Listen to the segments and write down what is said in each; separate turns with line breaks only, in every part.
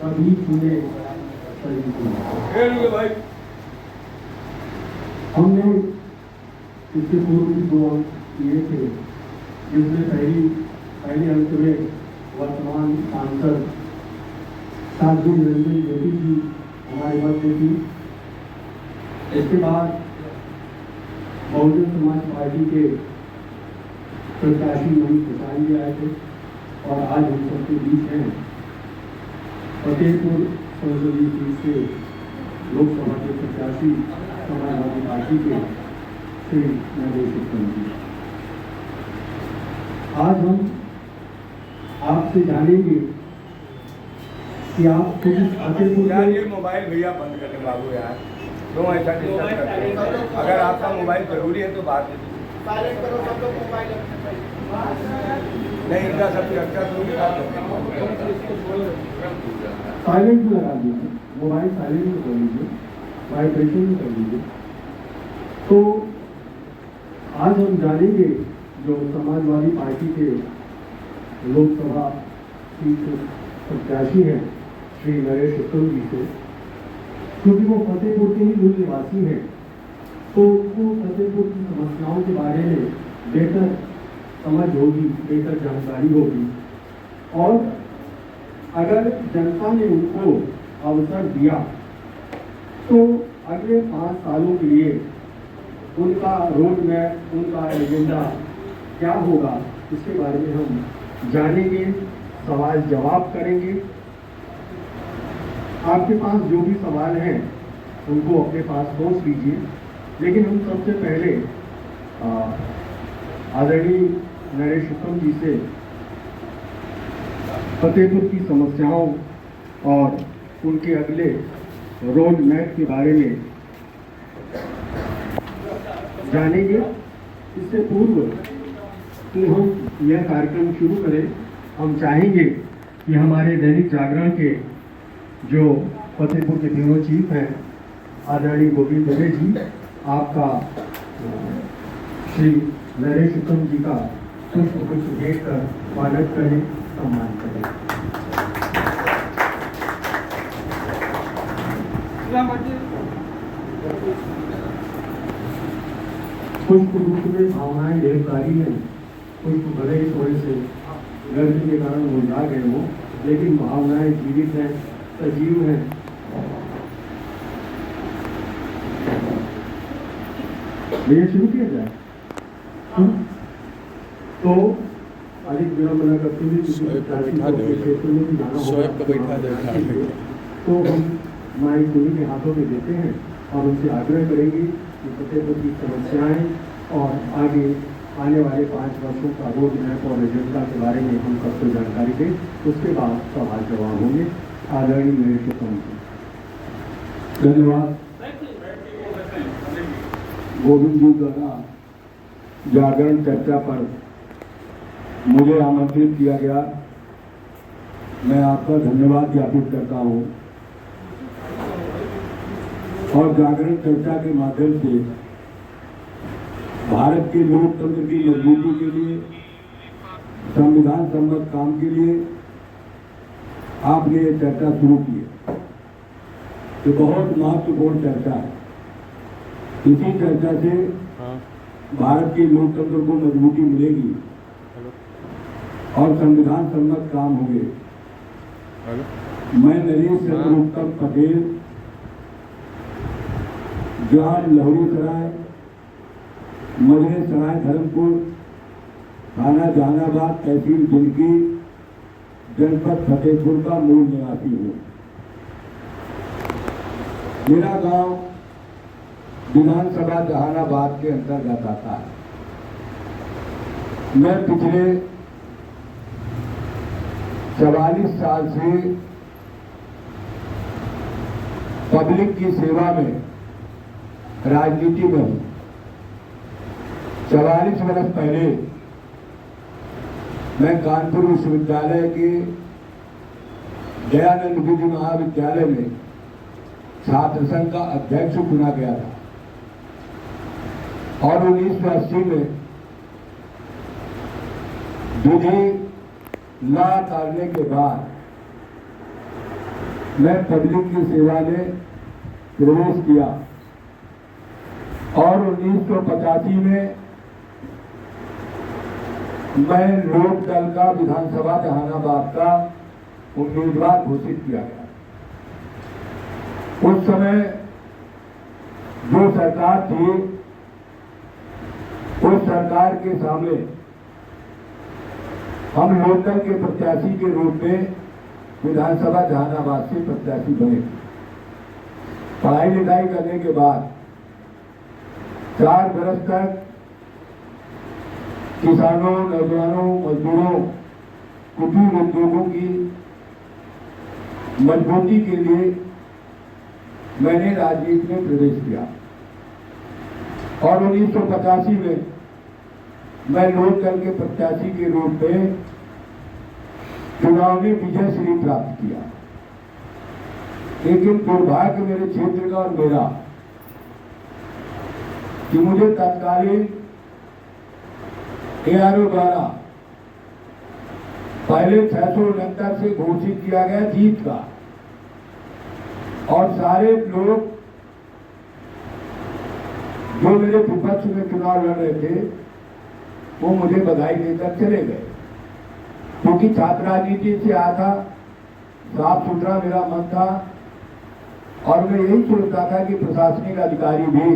कभी पूरे शरीर को भाई हमने इसके पूर्व भी 2 अंक किए थे, जिसमें पहले अंक में वर्तमान सांसद साध्वी निरंजन ज्योति जी हमारे मध्य थी। इसके बाद बहुजन समाज पार्टी के प्रत्याशी मनीष प्रसाद जी आए थे और आज हम सबके बीच हैं फतेहपुर संसदीय सीट से लोकसभा के प्रत्याशी समाजवादी पार्टी के श्री नरेश उत्तम जी। आज हम आपसे जानेंगे कि आप फतेहपुर
यार ये मोबाइल भैया बंद करने बाबू यार, क्यों ऐसा डिस्टर्ब करते हैं? अगर आपका मोबाइल जरूरी है तो बात
साइलेंट करो सब लोग मोबाइल
नहीं, इनका सब चर्चा
साइलेंट में लगा दीजिए, मोबाइल साइलेंट में कर लीजिए, वाइब्रेशन में कर लीजिए। तो आज हम जानेंगे जो समाजवादी पार्टी के लोकसभा सीट प्रत्याशी हैं श्री नरेश उत्तम जी से, क्योंकि वो फतेहपुर के ही मूल निवासी हैं, तो उनको फतेहपुर की समस्याओं के बारे में बेहतर समझ होगी, बेहतर जानकारी होगी। और अगर जनता ने उनको अवसर दिया तो अगले 5 सालों के लिए उनका रोड मैप, उनका एजेंडा क्या होगा, इसके बारे में हम जानेंगे, सवाल जवाब करेंगे। आपके पास जो भी सवाल हैं उनको अपने पास सोच लीजिए, लेकिन हम सबसे पहले आदरणीय नरेश उत्तम जी से फतेहपुर की समस्याओं और उनके अगले रोड मैप के बारे में जानेंगे। इससे पूर्व कि हम यह कार्यक्रम शुरू करें, हम चाहेंगे कि हमारे दैनिक जागरण के जो फतेहपुर के ब्यूरो चीफ हैं आदरणीय गोविंद दुबे जी, आपका श्री नरेश उत्तम जी का पुष्प भेंट कर स्वागत करें, सम्मान करें। पुष्प रूप में भावनाएं ढेरकारी हैं। पुष्प भले ही थोड़े से गर्मी के कारण मुरझा गए हो, लेकिन भावनाएं जीवित हैं, सजीव हैं। ये शुरू किया जाए तो अधिक विलंब न करते हुए क्षेत्र में भी जाना होगा, तो हम माइक उन्हीं के हाथों में देते हैं और उनसे आग्रह करेंगे कि फतेहपुर की समस्याएं और आगे आने वाले 5 वर्षों का रोड मैप और एजेंडा के बारे में हम सबको जानकारी दें। उसके बाद सवाल जवाब होंगे। आदरणीय नरेश उत्तम जी। धन्यवाद। गोविंद जी द्वारा जागरण चर्चा पर मुझे आमंत्रित किया गया, मैं आपका धन्यवाद ज्ञापित करता हूँ। और जागरण चर्चा के माध्यम से भारत के लोकतंत्र की मजबूती के लिए, संविधान सम्मत काम के लिए आपने ये चर्चा शुरू की है। ये बहुत महत्वपूर्ण चर्चा है। इसी चर्चा से भारत के लोकतंत्र को मजबूती मिलेगी और संविधान सम्मत काम होंगे। मैं नरेश चंद्र उत्तम पटेल, ग्राम लहरी सराय, मजरे सराय धर्मपुर, थाना जहानाबाद, तहसील दिल्ली, जनपद फतेहपुर का मूल निवासी हूँ। मेरा गांव विधानसभा जहानाबाद के अंतर्गत आता है। मैं पिछले 44 साल से पब्लिक की सेवा में राजनीति में हूं। 44 वर्ष पहले मैं कानपुर विश्वविद्यालय के दयानंद विधि महाविद्यालय में छात्र संघ का अध्यक्ष चुना गया था और 1980 में विधि न करने के बाद
मैं पब्लिक की सेवा में प्रवेश किया और 1985 में मैं लोक दल का विधानसभा जहानाबाद का उम्मीदवार घोषित किया गया। उस समय जो सरकार थी, उस सरकार के सामने हम लोक दल के प्रत्याशी के रूप में विधानसभा जहानाबाद से प्रत्याशी बने। पढ़ाई लिखाई करने के बाद 4 बरस तक किसानों, नौजवानों, मजदूरों, कुटीर उद्योगों की मजबूती के लिए मैंने राजनीति में प्रवेश किया और 1985 में मैं लोक दल के प्रत्याशी के रूप में चुनाव में विजय श्री प्राप्त किया। लेकिन दुर्भाग्य मेरे क्षेत्र का और मेरा कि मुझे तत्कालीन ARO द्वारा पहले 669 से घोषित किया गया जीत का, और सारे लोग जो मेरे विपक्ष में चुनाव लड़ रहे थे वो मुझे बधाई देकर चले गए, क्योंकि छात्र राजनीति से आया था, साफ सुथरा मेरा मन था और मैं यही सोचता था कि प्रशासनिक अधिकारी भी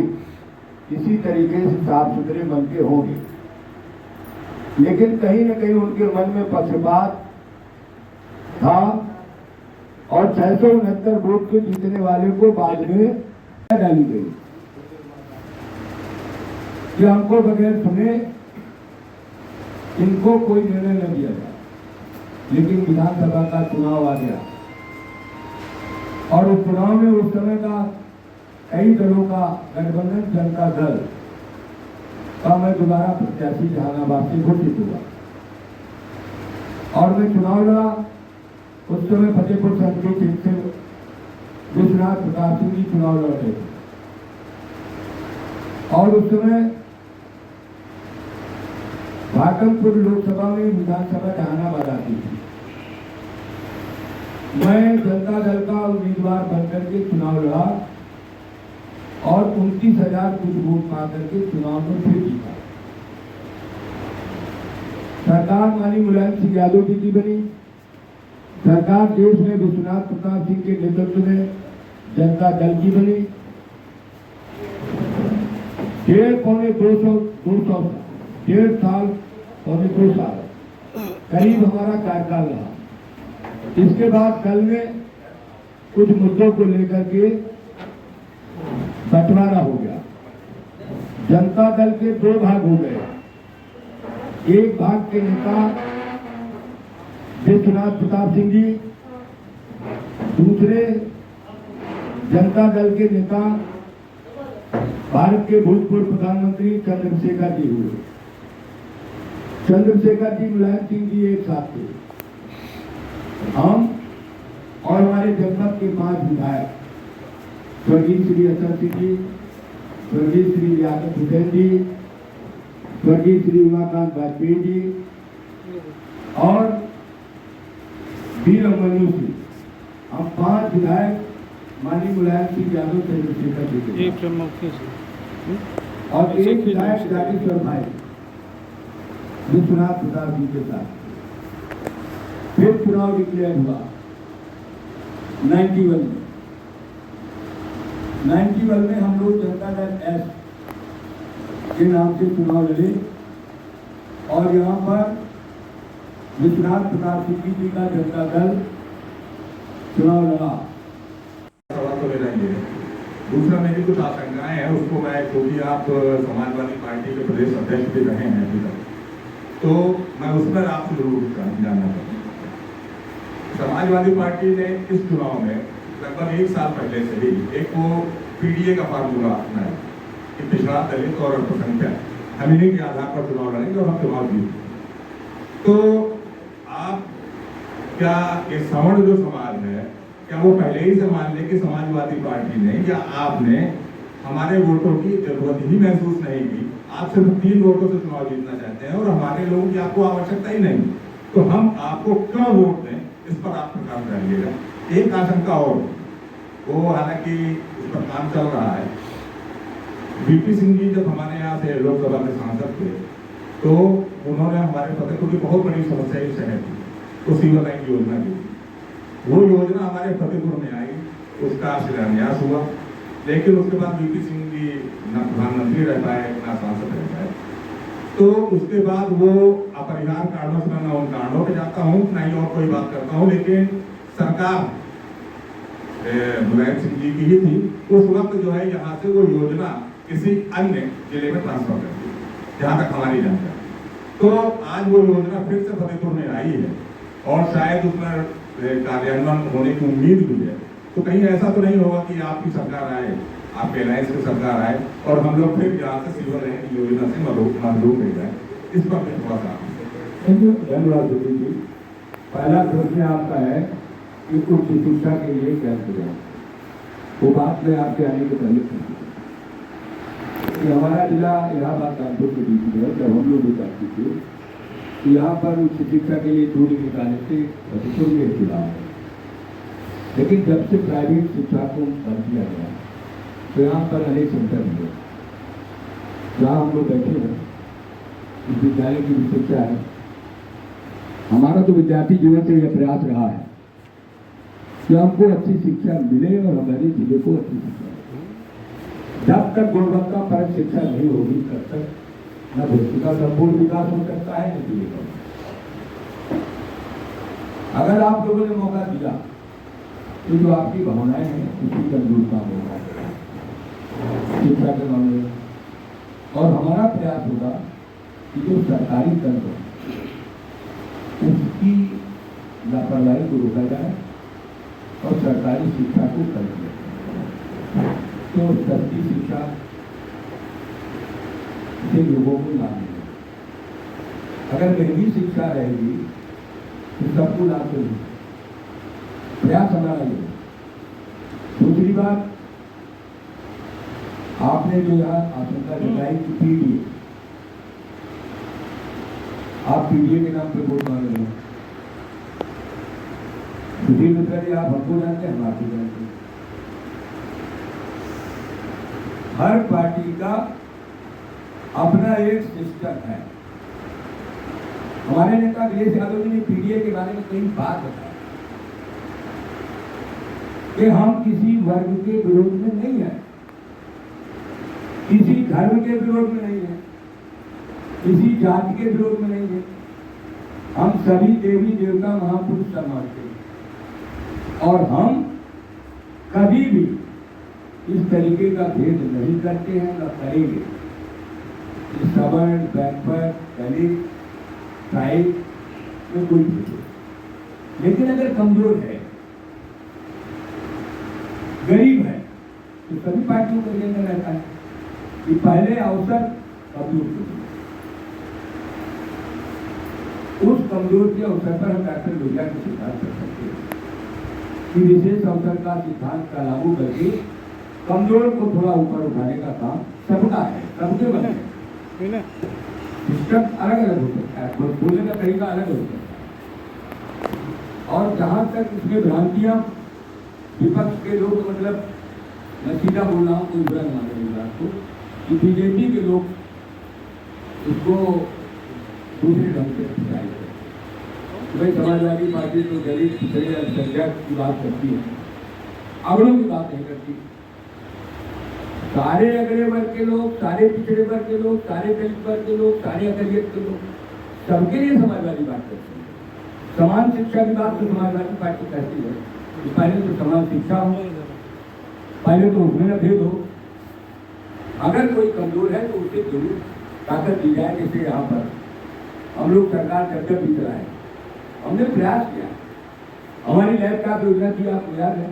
इसी तरीके से साफ सुथरे मन के होंगे। लेकिन कहीं न कहीं उनके मन में पक्षपात था और 669 वोट के जीतने वाले को बाद में डाली गई कि हमको बगैर सुने इनको कोई निर्णय न दिया जाए। लेकिन विधानसभा का चुनाव आ गया और उस चुनाव में उस समय का कई दलों का गठबंधन जनता दल का मैं दोबारा प्रत्याशी जहानाबाद से घोषित हुआ और मैं चुनाव लड़ा। उस समय फतेहपुर संसदीय सीट से विश्वनाथ प्रताप सिंह जी चुनाव लड़ रहे थे और उस समय भागलपुर लोकसभा में विधानसभा जहानाबाद आती थी। मैं जनता दल का उम्मीदवार बनकर के चुनाव लड़ा और 29,000 कुछ वोट पाकर के चुनाव में फिर जीता। सरकार माननीय मुलायम सिंह यादव जी की बनी। सरकार देश में विश्वनाथ प्रताप सिंह के नेतृत्व में जनता दल की बनी। 1.5 साल पौने 2 साल करीब हमारा कार्यकाल रहा। इसके बाद दल में कुछ मुद्दों को लेकर के बंटवारा हो गया। जनता दल के 2 भाग हो गए। एक भाग के नेता विश्वनाथ प्रताप सिंह जी, दूसरे जनता दल के नेता भारत के भूतपूर्व प्रधानमंत्री चंद्रशेखर जी हुए। चंद्रशेखर जी, मुलायम सिंह जी एक साथ थे। हम और हमारे जनपद के 5 विधायक, स्वर्गीय श्री अशर सिंह जी, स्वर्गीय श्री याकूब हुसैन जी, स्वर्गीय श्री उमाकांत वाजपेयी जी और वीर अभिमन्यु सिंह, हम 5 विधायक माननीय मुलायम सिंह यादव, चंद्रशेखर जी और एक विधायक जागेश्वर भाई विश्वनाथ प्रताप जी के साथ फिर चुनाव डिक्लेयर हुआ 91 में। 91 में हम लोग जनता दल एस के नाम से चुनाव लड़े और यहाँ पर विश्वनाथ प्रताप सिंह जी का जनता दल चुनाव लड़ा।
सवाल तो लेना ही है। दूसरा मेरी कुछ आशंकाएं हैं, उसको मैं, क्योंकि आप समाजवादी पार्टी के प्रदेश अध्यक्ष भी रहे हैं अभी तक, तो मैं उस पर आपसे जरूर जानना चाहूँगा। समाजवादी पार्टी ने इस चुनाव में लगभग 1 साल पहले से ही एक वो PDA का फार्मूला अपनाया कि पिछड़ा, दलित और अल्पसंख्यक हम इन्हीं के आधार पर चुनाव लड़ेंगे और हम चुनाव जीतेंगे। तो आप क्या ये सवर्ण जो समाज है, क्या वो पहले ही से मान ले कि समाजवादी पार्टी ने या आपने हमारे वोटों की जरूरत ही महसूस नहीं की, आप सिर्फ 3 वोटों से चुनाव जीतना चाहते हैं और हमारे लोगों की आपको आवश्यकता ही नहीं, तो हम आपको क्यों वोट दें इस पर आप प्रकाश डालिएगा। एक आशंका और, वो हालांकि इस पर काम चल रहा है। वीपी सिंह जी जब हमारे यहाँ से लोकसभा में सांसद थे तो उन्होंने हमारे फतेहपुर की बहुत बड़ी समस्या इस शहर की तो सीवर लाइन योजना दी। वो योजना हमारे फतेहपुर में आई, उसका शिलान्यास हुआ, लेकिन उसके बाद वीपी सिंह जी ना प्रधानमंत्री रह पाए ना सांसद रह पाए। तो उसके बाद वो अपरिहार्य कारणों से मैं उन कारणों पर जाता हूँ ना ही और कोई बात करता हूँ, लेकिन सरकार मुलायम सिंह जी की ही थी। उस वक्त जो है यहाँ से वो योजना किसी अन्य जिले में ट्रांसफर कर दी, जहाँ तक हमारी जानकारी। तो आज वो योजना फिर से फतेहपुर में आई है और शायद उसमें कार्यान्वयन होने की उम्मीद भी है। तो कहीं ऐसा तो नहीं होगा कि आपकी सरकार आए, आपके एलायंस की सरकार आए और हम लोग फिर यहाँ से सीवर लाइन की योजना से महरूम रह जाए। इस पर मैं थोड़ा सा
धन्यवाद सुधीर जी। पहला प्रश्न आपका है कि उच्च शिक्षा के लिए क्या किया, वो बात में आपके आने के पहले पूछी कि हमारा जिला इलाहाबाद कानपुर के बीच में, जब हम लोग चाहते थे कि यहाँ पर उच्च शिक्षा के लिए दूरी निकालने से फतेहपुर में जिला है, लेकिन जब से प्राइवेट शिक्षा को बंद किया गया तो यहाँ पर अनेक सेंटर हुए जहाँ हम लोग बैठे हैं। इस विद्यालय की विशेषता है, हमारा तो विद्यार्थी जीवन से यह प्रयास रहा है कि हमको अच्छी शिक्षा मिले और हमारे जिले को अच्छी शिक्षा मिले। जब तक गुणवत्ता परक शिक्षा नहीं होगी तब तक न व्यक्ति का संपूर्ण विकास हो सकता है न जिले का। अगर आप लोगों ने मौका दिया तो जो आपकी भावनाएं हैं उसी का दूर काम होगा शिक्षा के मामले में, और हमारा प्रयास होगा कि जो सरकारी तंत्र उसकी लापरवाही को रोका जाए और सरकारी शिक्षा को कर दिया तो सस्ती शिक्षा से लोगों को लाभ मिलेगा। अगर महंगी शिक्षा रहेगी तो सबको लाभ तो नहीं। प्रयास हमारा ये। दूसरी बात, आपने जो यहाँ आशंका जताई कि पीडीए, आप पीडीए के नाम पे वोट मांग रहे हैं। सुधीर मिश्रा जी, आप हमको जानते हैं, हम आपको जानते हैं। हर पार्टी का अपना एक सिस्टम है। हमारे नेता अखिलेश यादव जी ने पीडीए के बारे में कई बात बताया कि हम किसी वर्ग के विरोध में नहीं है, किसी धर्म के विरोध में नहीं है, किसी जाति के विरोध में नहीं है। हम सभी देवी देवता महापुरुष का मानते हैं और हम कभी भी इस तरीके का भेद नहीं करते हैं, न करेंगे। सवर्ण, बैकवर्ड, दलित, ट्राइब में कोई भेद नहीं। लेकिन अगर कमजोर है, गरीब है, तो सभी पार्टियों को लेना रहता है कि पहले अवसर कमजोर को। उस कमजोर के अवसर पर हम डॉक्टर लोहिया के सिद्धांत कर सकते हैं कि विशेष अवसर का सिद्धांत का लागू करके कमजोर को थोड़ा ऊपर उठाने का काम सबका है, सबके बने है। सिस्टम अलग अलग हो सकता है, बोलने का तरीका अलग हो सकता है। और जहां तक इसमें भ्रांतियां विपक्ष के लोग, मतलब मैं सीधा बोल रहा हूँ, कोई बुरा न माने इस बात को, कि बीजेपी के लोग उसको दूसरे ढंग से अभिप्राय करते। भाई समाजवादी पार्टी तो दलित, पिछड़े, अल्पसंख्यक की बात करती है, अगड़ों की बात नहीं करती। सारे अगड़े वर्ग के लोग, सारे पिछड़े वर्ग के लोग, सारे दलित वर्ग के लोग, सारे अकलियत के लोग, सबके लिए समाजवादी बात करते हैं। समान शिक्षा की बात तो समाजवादी पार्टी कहती है। पहले तो समान शिक्षा हो, पहले तो उसमें न भेद हो। अगर कोई कमजोर है तो उसे जरूर ताकत दी जाए। जैसे यहाँ पर हम लोग सरकार जब भी चलाए, हमने प्रयास किया। हमारी लैपटॉप योजना थी, आपको याद है।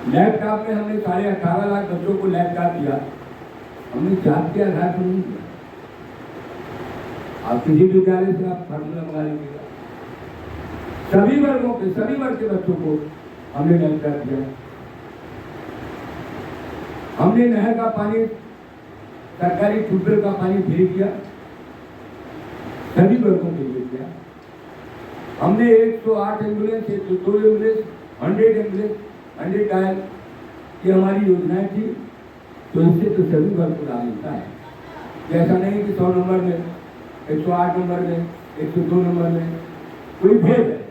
लैपटॉप में हमने 18.5 लाख बच्चों को लैपटॉप दिया। हमने जात के आधार पर नहीं दिया। आप किसी विद्यालय से आप फॉर्मूला मंगा लीजिएगा, सभी वर्गों के, सभी वर्ग के बच्चों को हमने लैपटॉप दिया। हमने नहर का पानी, सरकारी ट्यूबवेल का पानी फ्री किया, सभी वर्गों के लिए किया। हमने 108 एम्बुलेंस, 102 एम्बुलेंस, 100 एम्बुलेंस, 100 डायल, ये हमारी योजनाएं थी। तो इससे तो सभी वर्ग को लाभ मिलता है। ऐसा नहीं कि 100 नंबर में, 108 नंबर में, 102 नंबर में कोई भेद है।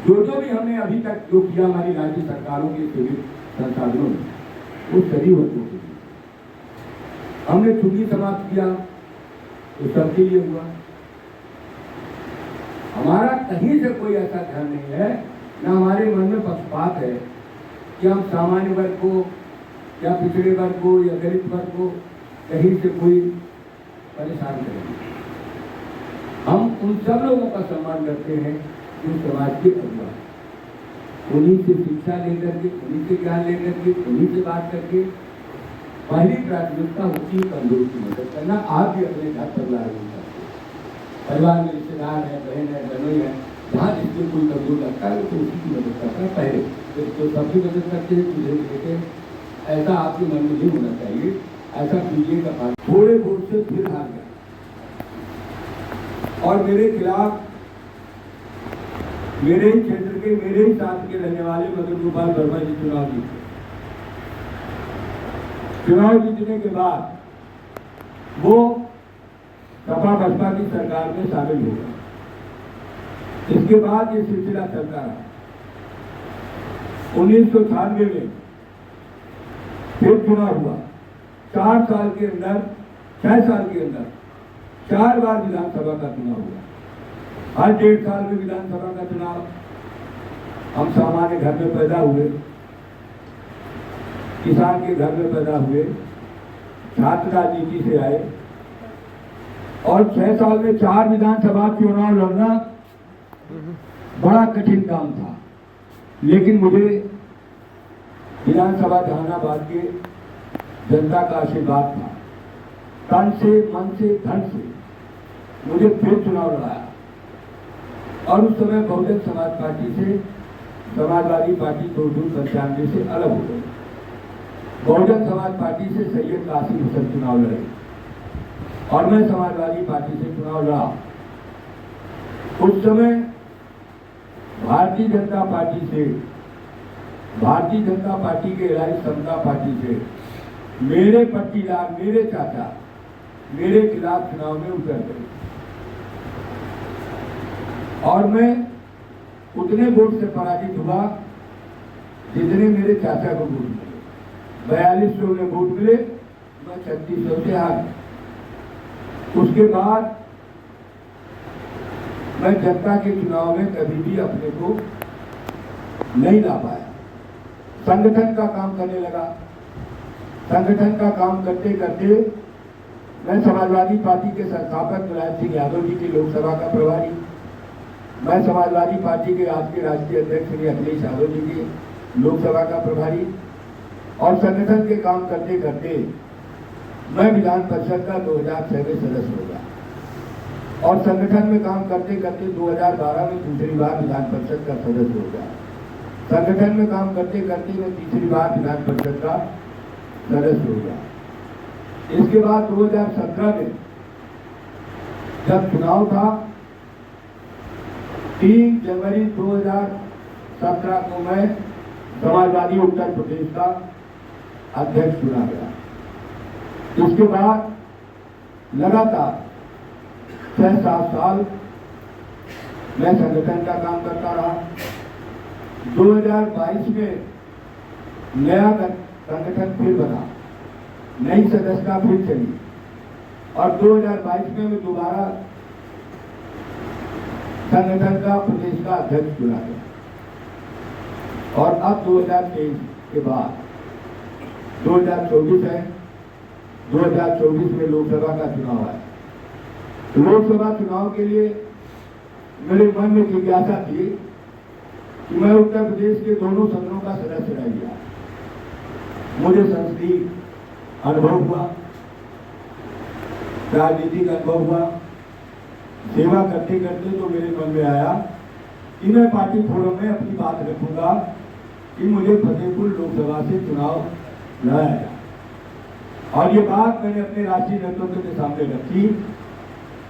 जो भी हमने अभी तक जो किया हमारी राज्य सरकारों के सीमित संसाधनों में, वो सभी वर्गों के लिए। हमने छुट्टी समाप्त किया तो सबके लिए हुआ। हमारा कहीं से कोई ऐसा ध्यान नहीं है, न हमारे मन में पक्षपात है कि हम सामान्य वर्ग को या पिछड़े वर्ग को या दलित वर्ग को कहीं से कोई परेशान करेंगे। हम उन सब लोगों का सम्मान करते हैं जो समाज के अगुवा, उन्हीं से शिक्षा लेकर के, उन्हीं से ज्ञान लेकर के, उन्हीं से बात करके पहली प्राथमिकता होती है कमजोर की मदद करना। आप भी अपने घर परिवार में करते, परिवार में रिश्तेदार है, बहन है, बहनोई है, जहाँ जिसको कोई कमजोर लगता है तो उसी की मदद करता है पहले। तो सबकी मदद करते हैं, तुझे देते हैं, ऐसा आपके मन में नहीं होना चाहिए। ऐसा कीजिएगा बात। थोड़े वोट से फिर हार गया और मेरे खिलाफ मेरे ही क्षेत्र के, मेरे ही साथ के रहने वाले मदन गोपाल वर्मा जी चुनाव जीते। चुनाव जीतने के बाद वो सपा बसपा की सरकार में शामिल हो गए। इसके बाद ये सिलसिला चलता रहा। 1996 में फिर चुनाव हुआ। 4 साल के अंदर, 6 साल के अंदर 4 बार विधानसभा का चुनाव हुआ। हर 1.5 साल में विधानसभा का चुनाव। हम सामान्य घर में पैदा हुए, किसान के घर में पैदा हुए, छात्र राजनीति से आए और 6 साल में 4 विधानसभा चुनाव लड़ना बड़ा कठिन काम था। लेकिन मुझे विधानसभा जहानाबाद के जनता का आशीर्वाद था। तन से, मन से, धन से मुझे फिर चुनाव लड़ाया और उस समय बहुजन समाज पार्टी से समाजवादी पार्टी 295 से अलग हो गई। बहुजन समाज पार्टी से सैयद कासिम हुसैन चुनाव लड़े और मैं समाजवादी पार्टी से चुनाव लड़ा। उस समय भारतीय जनता पार्टी के इलाही समता पार्टी से मेरे पट्टीदार, मेरे चाचा मेरे खिलाफ चुनाव में उतर गए और मैं उतने वोट से पराजित हुआ जितने मेरे चाचा को वोट मिले। 4200 में वोट मिले, मैं 3600 से हार गया। उसके बाद मैं जनता के चुनाव में कभी भी अपने को नहीं ला पाया। संगठन का काम करने लगा। संगठन का काम करते करते मैं समाजवादी पार्टी के संस्थापक मुलायम सिंह यादव जी की लोकसभा का प्रभारी, मैं समाजवादी पार्टी के आज के राष्ट्रीय अध्यक्ष श्री अखिलेश यादव जी की लोकसभा का प्रभारी और संगठन के काम करते करते मैं विधान परिषद का 2006 में सदस्य हो गया और संगठन में काम करते करते 2012 में दूसरी बार विधान परिषद का सदस्य हो गया। संगठन में काम करते करते मैं तीसरी बार विधान परिषद का सदस्य हो गया। इसके बाद 2017 में जब चुनाव था, 3 जनवरी 2017 को मैं समाजवादी उत्तर प्रदेश का अध्यक्ष चुना गया। इसके बाद लगातार 6-7 साल मैं संगठन का काम करता रहा। 2022 में नया संगठन फिर बना, नई सदस्यता फिर चली और 2022 में मैं दोबारा संगठन का प्रदेश का अध्यक्ष चुना गया और अब 2023 के बाद 2024 है। 2024 में लोकसभा का चुनाव है। लोकसभा चुनाव के लिए मेरे मन में जिज्ञासा थी कि मैं उत्तर प्रदेश के दोनों सदनों का सदस्य रह गया। मुझे संसदीय अनुभव हुआ, राजनीतिक अनुभव हुआ। सेवा करते करते तो मेरे मन में आया कि मैं पार्टी फोरम में अपनी बात रखूंगा कि मुझे फतेहपुर लोकसभा से चुनाव लड़ाया जाए और ये बात मैंने अपने राष्ट्रीय नेतृत्व के सामने रखी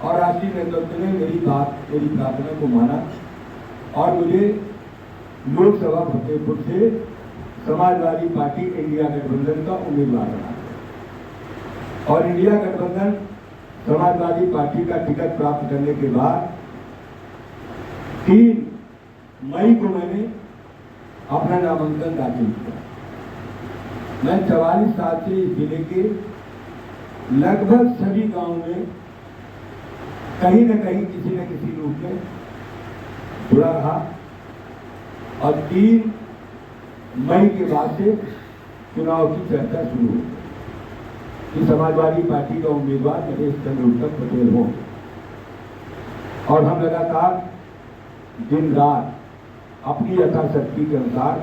और राष्ट्रीय नेतृत्व ने मेरी प्रार्थना को माना और मुझे लोकसभा फतेहपुर से समाजवादी पार्टी इंडिया गठबंधन का उम्मीदवार बनाया। और इंडिया गठबंधन समाजवादी पार्टी का टिकट प्राप्त करने के बाद 3 मई को मैंने अपना नामांकन दाखिल किया। मैं 44 साल से इस जिले के लगभग सभी गांवों में कहीं न कहीं किसी न किसी रूप में जुड़ा रहा और 3 मई के बाद से चुनाव की चर्चा शुरू हुई कि समाजवादी पार्टी का उम्मीदवार नरेश चंद्र उत्तम पटेल हो। और हम लगातार दिन रात अपनी यथाशक्ति के अनुसार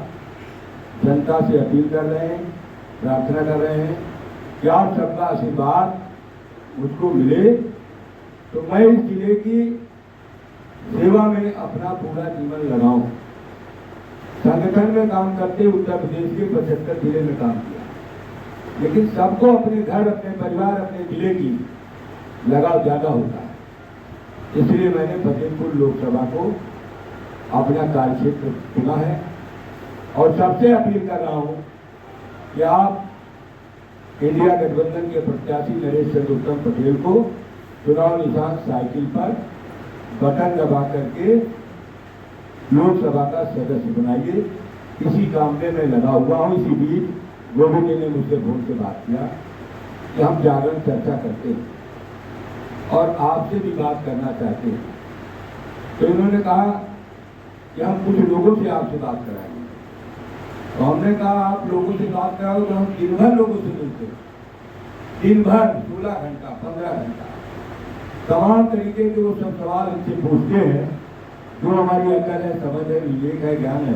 जनता से अपील कर रहे हैं, प्रार्थना कर रहे हैं कि आप सबका आशीर्वाद मुझको मिले तो मैं इस जिले की सेवा में अपना पूरा जीवन लगाऊं। संगठन में काम करते उत्तर प्रदेश के 75 जिले में काम किया, लेकिन सबको अपने घर, अपने परिवार, अपने जिले की लगाव ज्यादा होता है। इसलिए मैंने फतेहपुर लोकसभा को अपना कार्यक्षेत्र चुना है और सबसे अपील कर रहा हूं कि आप इंडिया गठबंधन के प्रत्याशी नरेश चंद्र उत्तम पटेल को चुनाव निशान साइकिल पर बटन दबा करके लोकसभा का सदस्य बनाइए। इसी काम में मैं लगा हुआ हूं। इसी बीच गोविंद जी ने मुझसे फोन से बात किया कि हम जागरण चर्चा करते हैं और आपसे भी बात करना चाहते हैं। तो इन्होंने कहा कि हम कुछ लोगों से आपसे बात कराएंगे। तो हमने कहा आप लोगों से बात कराओ तो हम दिन भर लोगों से मिलते हैं, दिन भर 16 घंटा 15 घंटा तमाम तरीके के वो सब सवाल इनसे पूछते हैं जो हमारी अकल है, समझ है, विवेक है, ज्ञान है।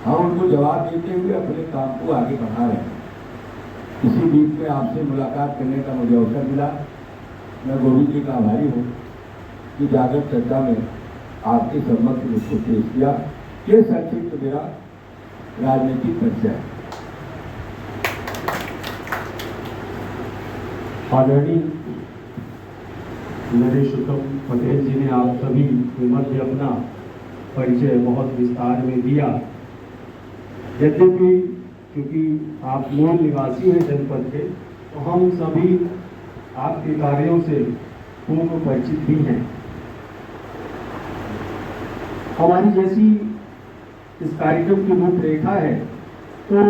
हम उनको जवाब देते हुए अपने काम को आगे बढ़ा रहे हैं। इसी बीच में आपसे मुलाकात करने का मुझे अवसर मिला। मैं गोविंद जी का आभारी हूँ कि जागरण चर्चा में आपके समक्ष मुझको पेश किया। ये संक्षिप्त मेरा राजनीतिक परिचय है।
आदरणीय नरेश उत्तम पटेल जी ने आप सभी के मध्य अपना परिचय बहुत विस्तार में दिया। यद्यपि क्योंकि आप मूल निवासी हैं जनपद के, तो हम सभी आपके कार्यों से पूर्व परिचित भी हैं। हमारी जैसी इस कार्यक्रम की रूपरेखा है तो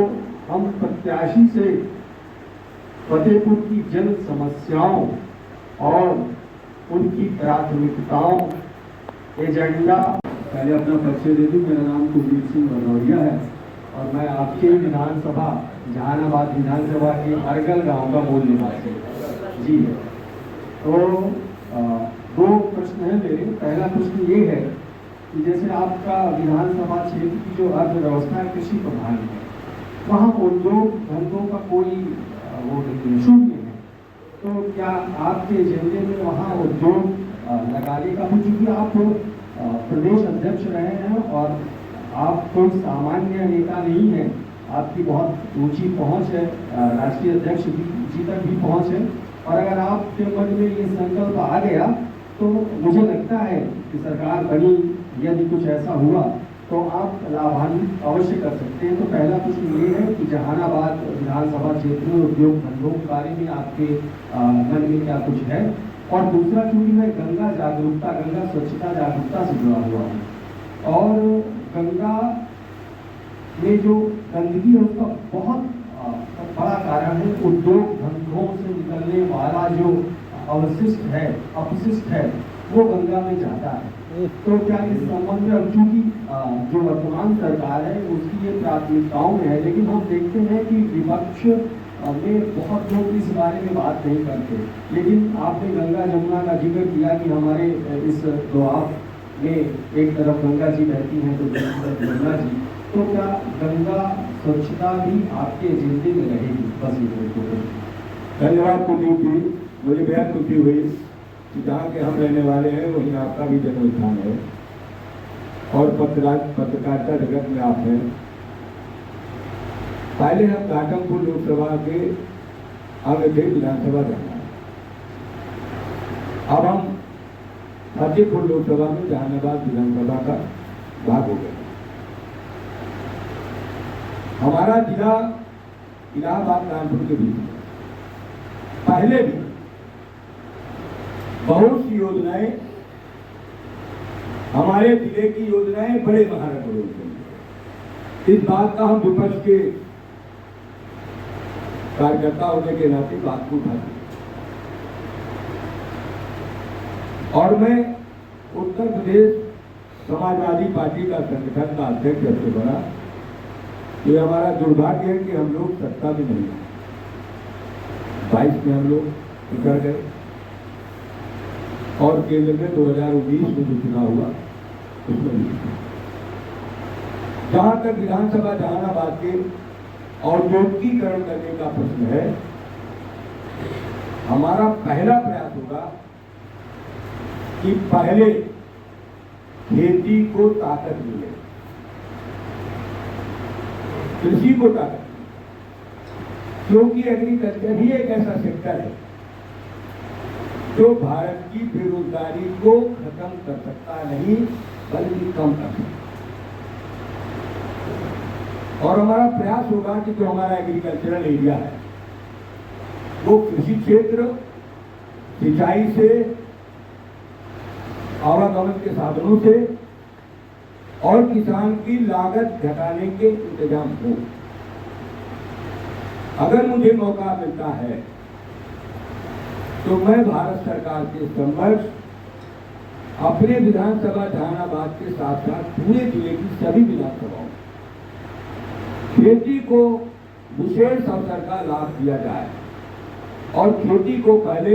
हम प्रत्याशी से फतेहपुर की जन समस्याओं और उनकी प्राथमिकताओं, एजेंडा। पहले अपना परिचय दे दूं। मेरा नाम कुलदीप सिंह भदौरिया है और मैं आपके विधानसभा जहानाबाद विधानसभा के अरगल गांव का मूल निवासी जी। तो 2 प्रश्न हैं मेरे। पहला प्रश्न ये है कि जैसे आपका विधानसभा क्षेत्र की जो अर्थव्यवस्था है कृषि प्रधान है, वहाँ उद्योग धंधों का कोई वो शून्य है, तो क्या आपके एजेंडे में वहाँ उद्योग लगाने का, क्योंकि आप प्रदेश अध्यक्ष रहे हैं और आप कोई सामान्य नेता नहीं है, आपकी बहुत ऊंची पहुंच है, राष्ट्रीय अध्यक्ष जी तक भी पहुंच है। और अगर आपके मन में ये संकल्प आ गया तो मुझे लगता है कि सरकार बनी, यदि कुछ ऐसा हुआ तो आप लाभान्वित अवश्य कर सकते हैं। तो पहला प्रश्न ये है कि जहानाबाद विधानसभा क्षेत्र में उद्योग धंधों के बारे में आपके मन में क्या कुछ है। और दूसरा, चूंकि मैं गंगा जागरूकता, गंगा स्वच्छता जागरूकता से जुड़ा हुआ हूँ और गंगा में जो गंदगी है उसका बहुत बड़ा कारण है उद्योग धंधों से निकलने वाला जो अवशिष्ट है, अपशिष्ट है, वो गंगा में जाता है। तो क्या इस संबंध में, चूंकि जो वर्तमान सरकार है उसकी ये प्राथमिकताओं में है, लेकिन हम देखते हैं कि विपक्ष में बहुत लोग इस बारे में बात नहीं करते। लेकिन आपने गंगा जमुना का जिक्र किया कि हमारे इस दोआब में एक तरफ गंगा जी बहती हैं तो दूसरी तरफ यमुना जी, तो क्या गंगा स्वच्छता भी आपके एजेंडे में रहेगी? बस ये
धन्यवाद कुलदीप जी। मुझे बेहद खुशी हुई कि जहाँ के हम रहने वाले हैं वहीं आपका भी जन्म स्थान है और पत्रकारिता जगत में आप हैं। पहले हम घाटमपुर लोकसभा के अंग थे, विधानसभा जाना। अब हम फतेहपुर लोकसभा में जहानाबाद विधानसभा का भाग हो गया। हमारा जिला इलाहाबाद कानपुर के बीच में पहले भी बहुत सी योजनाएं, हमारे जिले की योजनाएं बड़े महानगरों में, इस बात का हम विपक्ष के कार्यकर्ता होने के नाते बात को उठाते। और मैं उत्तर प्रदेश समाजवादी पार्टी का संगठन का अध्यक्ष सबसे बड़ा, ये हमारा दुर्भाग्य है कि हम लोग सत्ता में नहीं हैं। 22 में हम लोग बिगड़ गए और केंद्र में 2019 में जो चुनाव हुआ उसमें नहीं। जहां तक विधानसभा जहानाबाद के औद्योगिकीकरण करने का प्रश्न है, हमारा पहला प्रयास होगा कि पहले खेती को ताकत मिले, कृषि को ताकत, क्योंकि एग्रीकल्चर ही एक ऐसा सेक्टर है जो भारत की बेरोजगारी को खत्म कर सकता नहीं बल्कि कम कर सकता। और हमारा प्रयास होगा कि जो हमारा एग्रीकल्चरल एरिया है वो कृषि क्षेत्र, सिंचाई से, आवागमन के साधनों से और किसान की लागत घटाने के इंतजाम हो। अगर मुझे मौका मिलता है तो मैं भारत सरकार के समक्ष अपने विधानसभा जहानाबाद के साथ साथ पूरे जिले की सभी विधानसभाओं खेती को विशेष अवसर का लाभ दिया जाए और खेती को पहले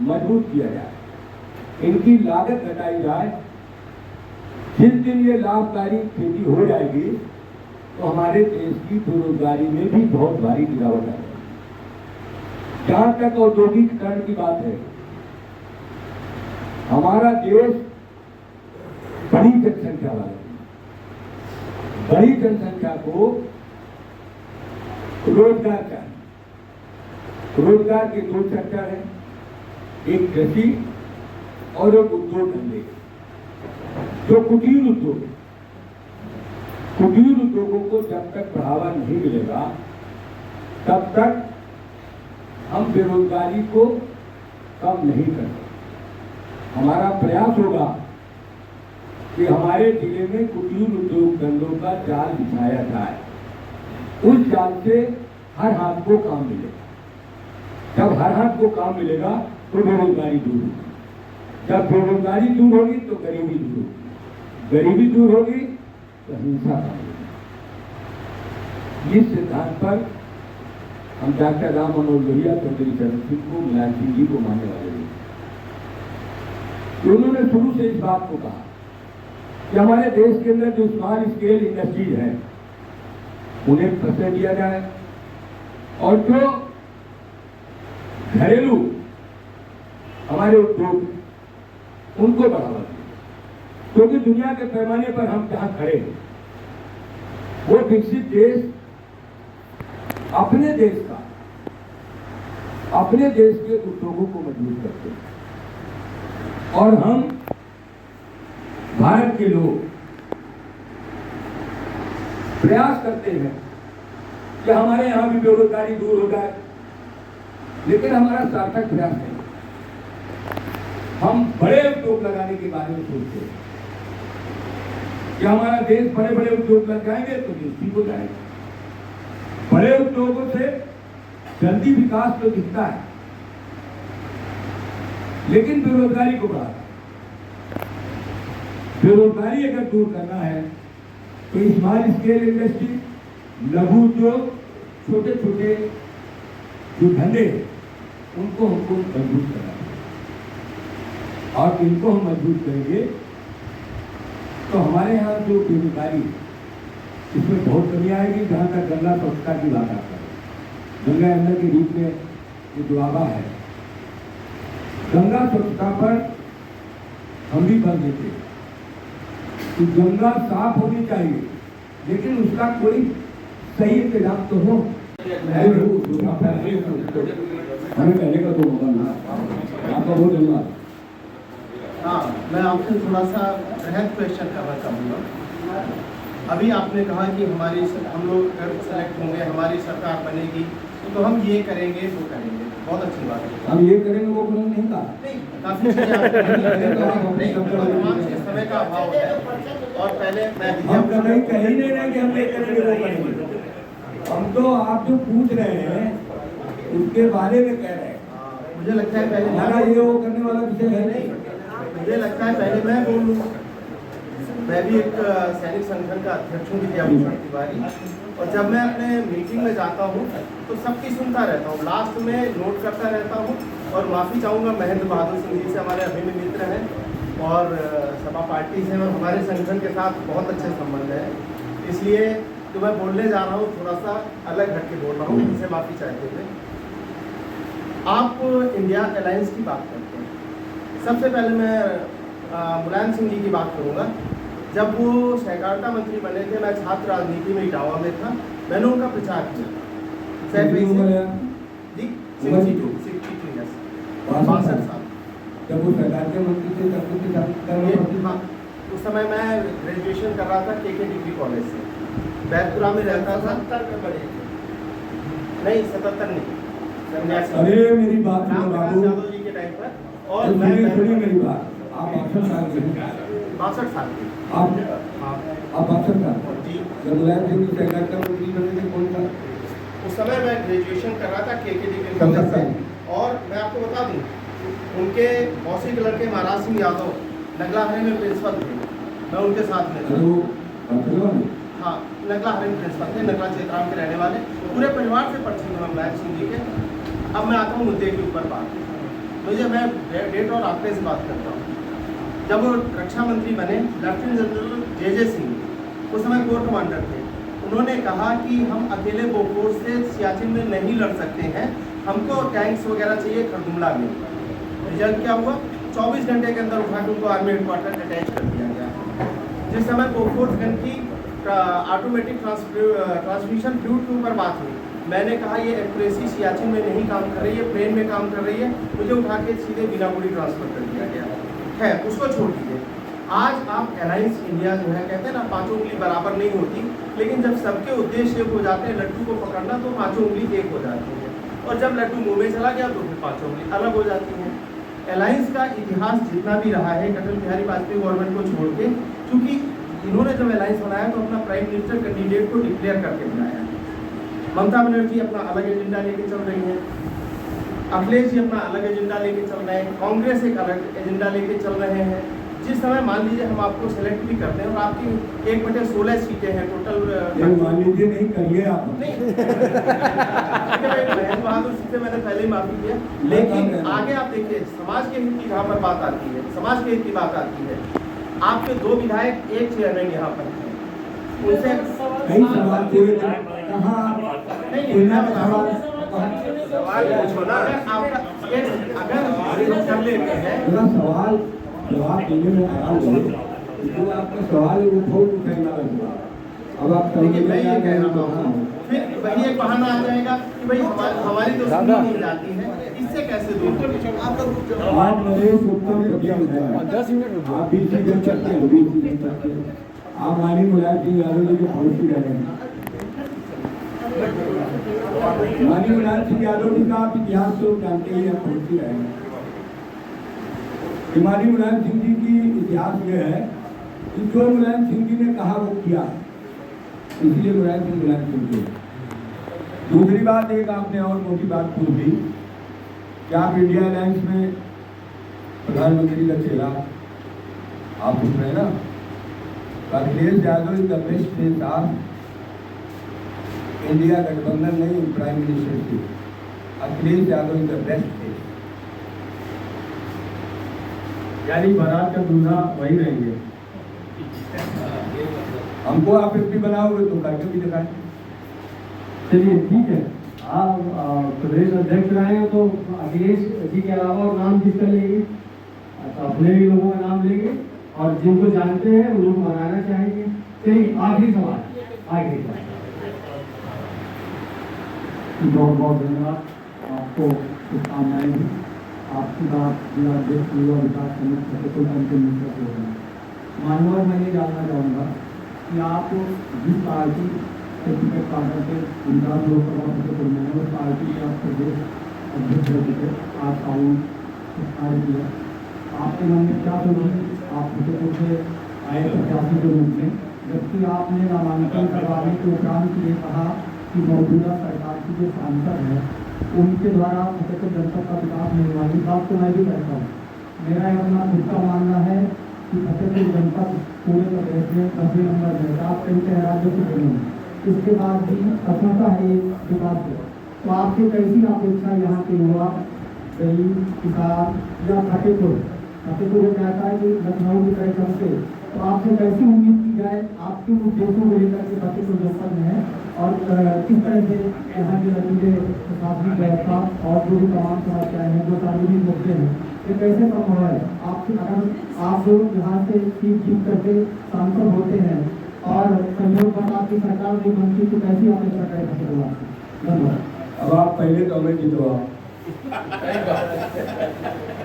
मजबूत किया जाए, इनकी लागत घटाई जाए। जिस दिन ये लाभकारी खेती हो जाएगी तो हमारे देश की बेरोजगारी में भी बहुत भारी गिरावट आएगी। जहां तक औद्योगिकीकरण की बात है, हमारा देश बड़ी जनसंख्या वाला है। बड़ी जनसंख्या को रोजगार चाहिए। रोजगार के दो सेक्टर हैं, एक कृषि और एक उद्योग धंधे। जो कुटीर उद्योग है, कुटीर उद्योगों को जब तक बढ़ावा नहीं मिलेगा तब तक हम बेरोजगारी को कम नहीं कर सकते। हमारा प्रयास होगा कि हमारे जिले में कुटीर उद्योग धंधों का जाल बिछाया जाए, उस जाल से हर हाथ को काम मिलेगा। जब हर हाथ को काम मिलेगा तो बेरोजगारी दूर होगी, जब बेरोजगारी दूर होगी तो गरीबी दूर होगी, गरीबी दूर होगी तो हिंसा कम होगी। इस सिद्धांत पर हम डॉक्टर राम मनोहर लोहिया, चौधरी चरण सिंह को, मुलायम सिंह जी को मानने वाले हैं। उन्होंने शुरू से इस बात को कहा कि हमारे देश के अंदर जो स्मॉल स्केल इंडस्ट्रीज हैं उन्हें पैसे दिया जाए और जो घरेलू हमारे उद्योग उनको बढ़ावा दें, क्योंकि दुनिया के पैमाने पर हम जहां खड़े हैं वो विकसित देश अपने देश का, अपने देश के उद्योगों को मजबूत करते हैं और हम भारत के लोग प्रयास करते हैं कि हमारे यहां भी बेरोजगारी दूर हो जाए, लेकिन हमारा सार्थक प्रयास नहीं। हम बड़े उद्योग लगाने के बारे में सोचते हैं कि हमारा देश बड़े बड़े उद्योग लग जाएंगे तो देश हो जाएगा। बड़े उद्योगों से जल्दी विकास तो दिखता है, लेकिन बेरोजगारी को बढ़ाता है। बेरोजगारी अगर दूर करना है तो स्मॉल स्केल इंडस्ट्री, लघु उद्योग, छोटे छोटे जो धंधे उनको हमको मजबूत करना है और इनको हम मजबूत करेंगे तो हमारे यहाँ जो बेरोजगारी इसमें बहुत कमी आएगी। जहाँ तक गंगा स्वच्छता की बात आता है, गंगा यमुना के बीच में ये दुआबा है, गंगा स्वच्छता पर हम भी बल देते हैं कि गंगा साफ होनी चाहिए, लेकिन उसका कोई सही इंतजाम तो हो। हमें कहने का तो मौका मिला, आपका बहुत धन्यवाद।
मैं आपसे थोड़ा सा बृहद क्वेश्चन करना चाहूँगा। अभी आपने कहा कि हम लोग अगर सेलेक्ट होंगे, हमारी सरकार बनेगी तो हम ये करेंगे वो करेंगे, बहुत अच्छी बात है।
हम ये करेंगे वो करेंगे नहीं कहा।
काफी वर्तमान के समय का अभाव है और पहले
हम कहीं कहीं नहीं रहे कि हम ये करेंगे वो करेंगे। हम तो आप जो पूछ रहे हैं उसके बारे में कह रहे हैं।
मुझे लगता है पहले
हमारा ये वो करने वाला विषय है नहीं।
मुझे लगता है पहले मैं बोलूँ। मैं भी एक सैनिक संगठन का अध्यक्ष हूँ, विद्याभूषण तिवारी, और जब मैं अपने मीटिंग में जाता हूँ तो सबकी सुनता रहता हूँ, लास्ट में नोट करता रहता हूँ। और माफ़ी चाहूँगा महेंद्र बहादुर सिंह जी से, हमारे अभिन्न मित्र हैं और सपा पार्टी से और हमारे संगठन के साथ बहुत अच्छे संबंध हैं। इसलिए तो मैं बोलने जा रहा हूँ थोड़ा सा अलग हट के बोल रहा हूँ, जिसे माफ़ी चाहते हुए। आप इंडिया अलायंस की बात करते हैं। सबसे पहले मैं मुलायम सिंह जी की बात करूँगा। जब वो सहकारिता मंत्री बने थे, मैं छात्र राजनीति में इटावा में था, मैंने उनका प्रचार किया। जी 62 ईयर्स, 62 साल।
जब वो सहकारिता मंत्री थे तब
हाँ, उस समय मैं ग्रेजुएशन कर रहा था KK डिग्री कॉलेज से, बैतपुरा में रहता था। 77 नहीं, 77 नहीं,
अरे मेरी बात सुनो बाबू,
यादव जी के टाइम पर। और
तो
मैं
सुनिए मेरी बात। आप 62 साल के हैं।
62 साल के।
आप
हाँ
62 साल
जी।
जब मुलायम सिंह जी सहकारिता मंत्री बने थे कौन सा?
उस समय मैं ग्रेजुएशन कर रहा था KK डिग्री कॉलेज से। और मैं आपको बता दूं, उनके मौसी के लड़के महाराज सिंह यादव नगलाहरे में प्रिंसिपल थे, मैं उनके साथ में था। हाँ, नगलाहरे में प्रिंसिपल थे, नगला चेतराम के रहने वाले, पूरे परिवार से परिचित हूँ मुलायम सिंह जी के। अब मैं आता हूँ मुद्दे के ऊपर बात। मैं डेट और आंकड़े से बात करता हूँ। जब वो रक्षा मंत्री बने, लेफ्टिनेंट जनरल JJ सिंह उस समय कोर कमांडर थे। उन्होंने कहा कि हम अकेले बोफोर्स से सियाचिन में नहीं लड़ सकते हैं, हमको टैंक्स वगैरह चाहिए खरदुमला में। रिजल्ट क्या हुआ? 24 घंटे के अंदर उठा के उनको आर्मी हेडक्वार्टर अटैच कर दिया गया। जिस समय बोफोर्स गन की ऑटोमेटिक ट्रांसमिशन फ्लूइड के ऊपर बात हुई, मैंने कहा ये एक्यूरेसी सियाचिन में नहीं काम कर रही है, प्लेन में काम कर रही है। मुझे उठा के सीधे बीनागुड़ी ट्रांसफर कर दिया गया है। उसको छोड़ दीजिए। आज आप अलायंस इंडिया जो है, कहते हैं ना पांचों उंगली बराबर नहीं होती, लेकिन जब सबके उद्देश्य एक हो जाते हैं लड्डू को पकड़ना, तो पांचों उंगली एक हो जाती है। और जब लड्डू मुंह में चला गया तो फिर पांचों उंगली अलग हो जाती हैं। अलायंस का इतिहास जितना भी रहा है, अटल बिहारी वाजपेयी गवर्नमेंट को छोड़ के, क्योंकि इन्होंने जब अलायंस बनाया तो अपना प्राइम मिनिस्टर कैंडिडेट को डिक्लेयर करके बनाया। ममता बनर्जी अपना अलग एजेंडा लेके चल रही है, अखिलेश जी अपना अलग एजेंडा लेके चल रहे हैं, कांग्रेस एक अलग एजेंडा लेके चल रहे हैं। जिस समय मान लीजिए हम आपको सेलेक्ट भी करते हैं और आपकी 1/16 सीटें हैं टोटल।
मान लीजिए नहीं करिए आप।
नहीं महेंद्र बहादुर सिंह से मैंने पहले ही माफी किया, लेकिन आगे आप देखिए समाज के हित की जहाँ पर बात आती है, समाज के हित की बात आती है, आपके 2 विधायक, 1 चेयरमैन यहाँ पर है, उनसे
कई सवाल पूरे कहाँ
सवाल पूछो ना। अगर कर लेते हैं
सवाल जवाब देने में आराम हो, जो आपका सवाल है वो बहुत उठाने वाला सवाल। अब आप
देखिए मैं ये कह रहा हूँ, फिर वही एक बहाना आ जाएगा कि भाई हमारी तो सुनी नहीं जाती है, इससे कैसे दूर करें?
आप मेरे उत्तम प्रश्न है, 10 मिनट आप 20 मिनट चलते हैं, 20 मिनट चलते हैं। आप मानी मुलायम सिंह यादव जी के पड़ोसी रहे हैं। मानी मुलायम सिंह यादव जी का आप इतिहास तो जानते ही हैं, पड़ोसी रहे हैं। मानी मुलायम सिंह जी की इतिहास ये है कि जो मुलायम सिंह जी ने कहा वो किया, इसलिए मुलायम सिंह जी। दूसरी बात, एक आपने और मोटी बात पूछी कि आप इंडिया अलायंस में प्रधानमंत्री का चेहरा आप पूछ रहे हैं ना, Akhilesh Yadav is the best face of India गठबंधन नहीं प्राइम मिनिस्टर की। Akhilesh Yadav is the best face.
यानी बारात का दूल्हा वही रहेंगे।
हमको आप एमपी बनाओगे तो करके भी दिखाएं।
चलिए ठीक है, आप प्रदेश अध्यक्ष रहे हैं तो अखिलेश जी के अलावा और नाम किसका लेंगे? तो अपने भी लोगों का नाम लेंगे और जिनको जानते हैं उन लोग बनाना चाहेंगे। चलिए आखिरी सवाल। बहुत बहुत धन्यवाद, आपको शुभकामनाएं। आपकी बात जिला अध्यक्ष युवा विकास समिति फतेहपुर के मित्र से होगा। मानव मैं ये जानना चाहूँगा कि आप जिस पार्टी के टिकट काटा के इंदाज लोकसभा फतेहपुर में है उस पार्टी के आप प्रदेश अध्यक्ष रह चुके, आप साउन कार्य किया, आपके मन में क्या सोची आप फतेहपुर से आए प्रत्याशी के रूप में, जबकि आपने नामांकन करवाने के उपरांत ये कहा कि मौजूदा सरकार की जो सांसद है उनके द्वारा फतेहपुर जनपद का विकास नहीं हुआ। इस बात को मैं भी कहता हूँ, मेरा अपना खुद का मानना है कि फतेहपुर जनपद पूरे प्रदेश में 10वें नंबर में आप कई राज्यों से बने हैं, इसके बाद भी असमता है ये विकास को। तो आपसे कैसी अपेक्षा यहाँ के युवा गरीब किसान या फतेहपुर कहता है कि लखनऊ की तरह चलते, तो आपसे कैसी उम्मीद की जाए, आपके उद्देश्यों को लेकर के फतेहपुर जनपद में है और किस तरह से यहाँ के लचीले प्रशासनिक व्यवस्था और जो भी तमाम समस्याएं हैं जो सार्वजनिक मुद्दे हैं ये कैसे संभव है। आपसे अगर आप जो यहाँ से सीट जीत करके सांसद होते हैं और संयोग पर आपकी सरकार नहीं बनती तो कैसी अपेक्षा करें फतेहपुर आपसे। धन्यवाद।
अब आप पहले तो हमें जितवा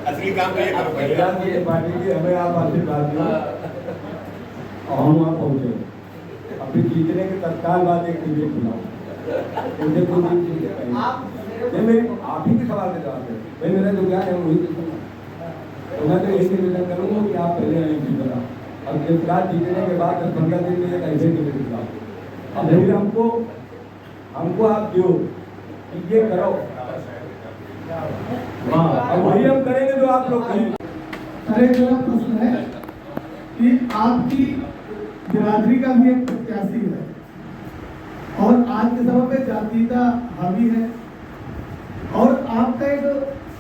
असली काम तो ये करो पहले।
ये पार्टी की हमें आप आशीर्वाद दो और हम वहाँ पहुँचे। अभी जीतने के तत्काल बाद एक टिकट चुनाव उनसे कोई चीज नहीं, मेरे आप ही के सवाल का जवाब है भाई, मेरा जो ज्ञान है वही तो मैं तो यही निवेदन करूँगा कि आप पहले आए जीतना और जब रात जीतने के बाद 10-15 दिन में एक ऐसे टिकट चुनाव अब फिर हमको आप दो ये करो, हाँ अब वही हम करेंगे जो आप लोग कहें।
अरे मेरा प्रश्न है कि आपकी बिरादरी का भी एक प्रत्याशी है और आज के समय पे जातीयता हावी है और आपका एक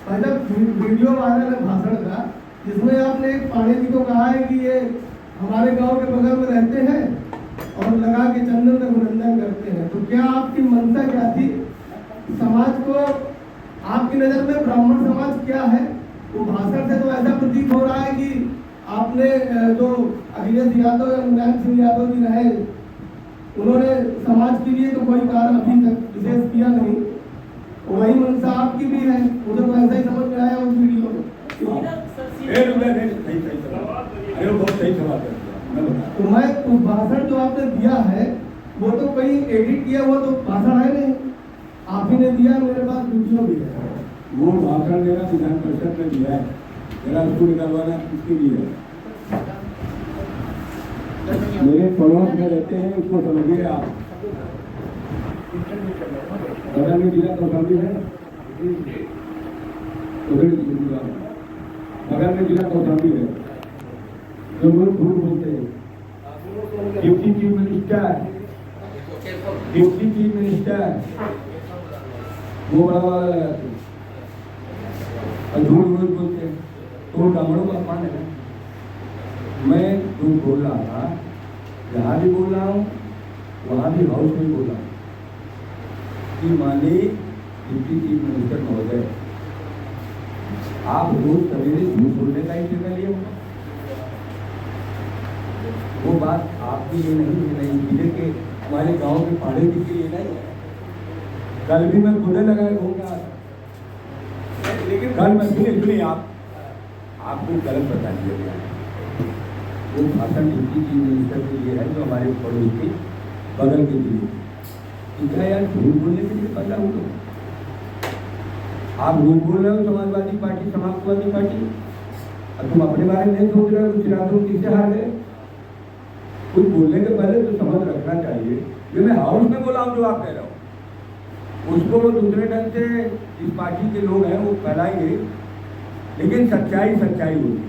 पहले वीडियो वायरल है भाषण का जिसमें आपने एक पांडे जी को कहा है कि ये हमारे गांव के बगल में रहते हैं और लगा के चंदन अभिनंदन करते हैं। तो क्या आपकी मंशा क्या थी? समाज को आपकी नजर में ब्राह्मण समाज क्या है? वो भाषण से तो ऐसा प्रतीत हो रहा है कि आपने जो अखिलेश यादव या मुलायम सिंह यादव जी रहे उन्होंने समाज के लिए तो कोई कार्य अभी तक विशेष किया नहीं, वही मंशा आपकी भी है, मुझे तो ऐसा ही समझ में आया उस वीडियो में। तो मैं उस भाषण जो आपने दिया है वो तो कहीं एडिट किया हुआ तो भाषण है नहीं, आप ही ने दिया, मेरे पास वीडियो भी है।
वो भाषण मेरा विधान परिषद में दिया है, मेरा उसको निकालवाना इसके लिए है। मेरे पड़ोस में रहते हैं, उसको समझिए आप। बगल में जिला कौशाम्बी है, बगल में जिला कौशाम्बी है, जो लोग झूठ बोलते हैं। डिप्टी चीफ मिनिस्टर वो बड़ा वाला लगाते हैं और झूठ रोज बोलते हैं, तो ब्राह्मणों का अपमान है। मैं झूठ बोल रहा था, जहाँ भी बोल रहा हूँ वहाँ भी हाउस में बोल रहा हूँ कि माननीय डिप्टी चीफ मिनिस्टर महोदय, आप रोज सवेरे झूठ बोलने का ही निर्णय लिए। वो बात आपके लिए नहीं जिले के हमारे गांव के पाड़े जी के लिए नहीं है। कल भी मैं खुदे लगाए घूमगा, लेकिन कल मैं सुनिए आपको गलत बता दिया गया है। वो भाषण डिप्टी चीफ मिनिस्टर के लिए है जो हमारे पड़ोस के बगल के जिले क्या यार झूठ बोलने के लिए पता हो। आप झूठ बोल रहे हो समाजवादी पार्टी समाजवादी पार्टी, अब तुम अपने बारे में नहीं सोच रहे हो, गुजरातों किससे हार गए। कुछ बोलने के पहले तो समझ रखना चाहिए। ये मैं हाउस में बोला हूँ जो आप कह रहे हो, उसको वो दूसरे ढंग से इस पार्टी के लोग हैं वो फैलाएंगे, लेकिन सच्चाई होगी।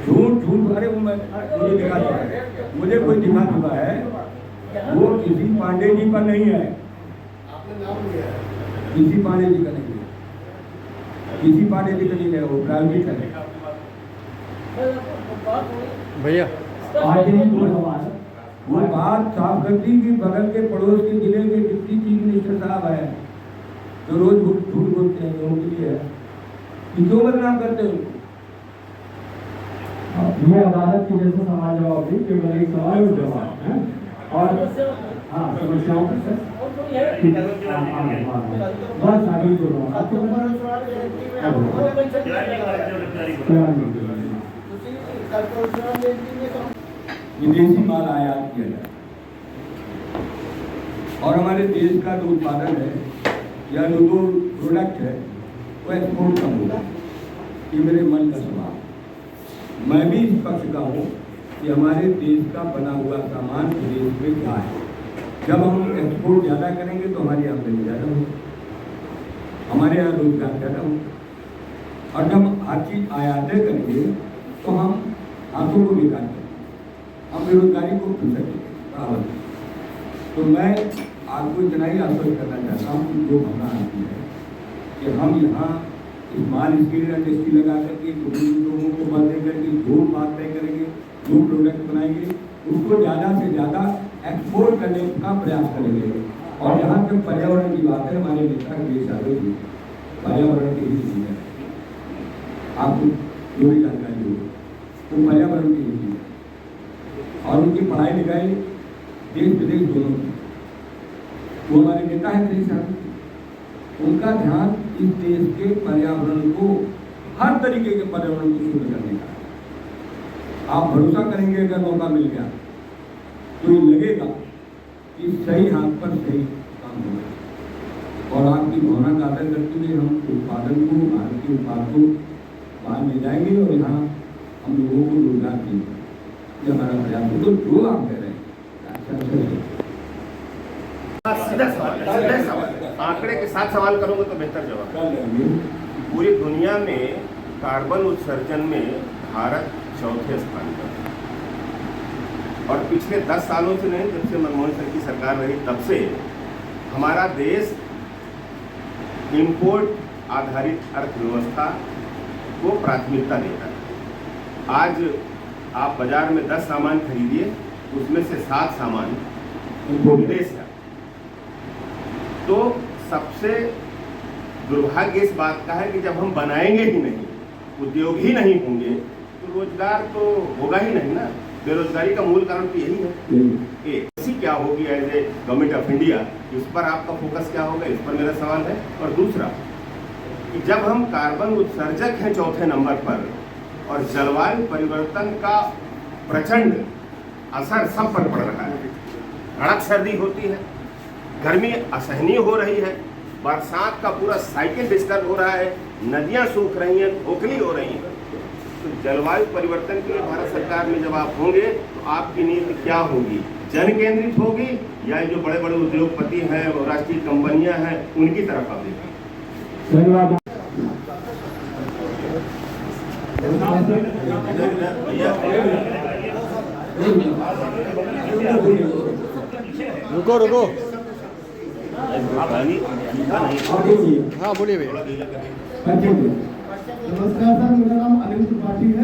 झूठ अरे वो मुझे दिखा चुका है, मुझे कोई दिखा चुका है, वो किसी पांडे जी का नहीं है, किसी पांडे जी का नहीं है, किसी पांडे जी का नहीं है, वो प्रायोगिक है
भैया।
वो बात साफ कर दी कि बगल के पड़ोस के जिले के डिप्टी चीफ मिनिस्टर साहब है जो रोज झूठ बोलते हैं, उनके लिए है कि क्यों बदनाम करते हो।
ये अदालत की जैसे सवाल जवाब दी केवल एक सवाल और जवाब है और हाँ समस्याओं का बस आगे करो आपको
विदेशी माल आयात किया जाए और हमारे देश का जो उत्पादन है या जो प्रोडक्ट है वो एक्सपोर्ट कम होगा। ये मेरे मन का सवाल। मैं भी इस पक्ष का हूँ कि हमारे देश का बना हुआ सामान विदेश में क्या है। जब हम एक्सपोर्ट ज़्यादा करेंगे तो हमारी आमदनी ज़्यादा होगी, हमारे यहाँ रोजगार ज़्यादा होगा। और जब हर चीज़ आयातें करेंगे तो हम हाथों को बेकार करेंगे, हम बेरोजगारी को खो सकेंगे। तो मैं आपको इतना ही आश्वस्त करना चाहता हूँ कि जो भावना आती है कि हम यहाँ स्मॉल स्केल इंडस्ट्री लगा करके लोगों को मत दे करके जो बात तय करेंगे, जो प्रोडक्ट बनाएंगे उसको ज़्यादा से ज़्यादा एक्सपोर्ट करने का प्रयास करेंगे। और यहाँ तक पर्यावरण की बात है, हमारे नेता अखिलेश यादव जी पर्यावरण के हित है, आपको जो भी जानकारी हो वो पर्यावरण के हित है और उनकी पढ़ाई लिखाई देश विदेश दोनों की। वो हमारे नेता है अखिलेश यादव, उनका ध्यान इस देश के पर्यावरण को, हर तरीके के पर्यावरण को शुद्ध करने का। आप भरोसा करेंगे अगर मौका मिल गया तो ये लगेगा कि सही हाथ पर सही काम होगा। और आपकी भावना का आदर करते हुए हम उत्पादन को, भारत के उत्पाद को बाहर ले जाएंगे और यहाँ हम लोगों को रोजगार देंगे। ये हमारा प्रयास है। तो जो आप कह रहे हैं
सीधा सवाल, आंकड़े के साथ सवाल करोगे तो बेहतर जवाब।
कर लेंगे।
पूरी दुनिया में कार्बन उत्सर्जन में भारत चौथे स्थान पर है। और पिछले 10 सालों से नहीं, जब से मनमोहन सिंह की सरकार रही तब से हमारा देश इंपोर्ट आधारित अर्थव्यवस्था को प्राथमिकता देता है। आज आप बाजार में 10 सामान खरीदिए, उसमें से 7 सामान विदेश है। तो सबसे दुर्भाग्य इस बात का है कि जब हम बनाएंगे ही नहीं, उद्योग ही नहीं होंगे, तो रोजगार तो होगा ही नहीं ना। बेरोजगारी का मूल कारण तो यही है। ऐसी क्या होगी as a government of India, इस पर आपका फोकस क्या होगा, इस पर मेरा सवाल है। और दूसरा कि जब हम कार्बन उत्सर्जक हैं चौथे नंबर पर और जलवायु परिवर्तन का प्रचंड असर सब पर पड़ रहा है, कड़क सर्दी होती है, गर्मी असहनीय हो रही है, बरसात का पूरा साइकिल डिस्टर्ब हो रहा है, नदियां सूख रही हैं, खोखली हो रही हैं। तो जलवायु परिवर्तन के लिए भारत सरकार में जब आप होंगे तो आपकी नीति क्या होगी? जन केंद्रित होगी या जो बड़े बड़े उद्योगपति हैं और राष्ट्रीय कंपनियां हैं उनकी तरफ आप देखेंगे?
धन्यवाद।
रुको रुको,
हाँ बोलिए भैया। नमस्कार सर, मेरा नाम अनिल त्रिपाठी है।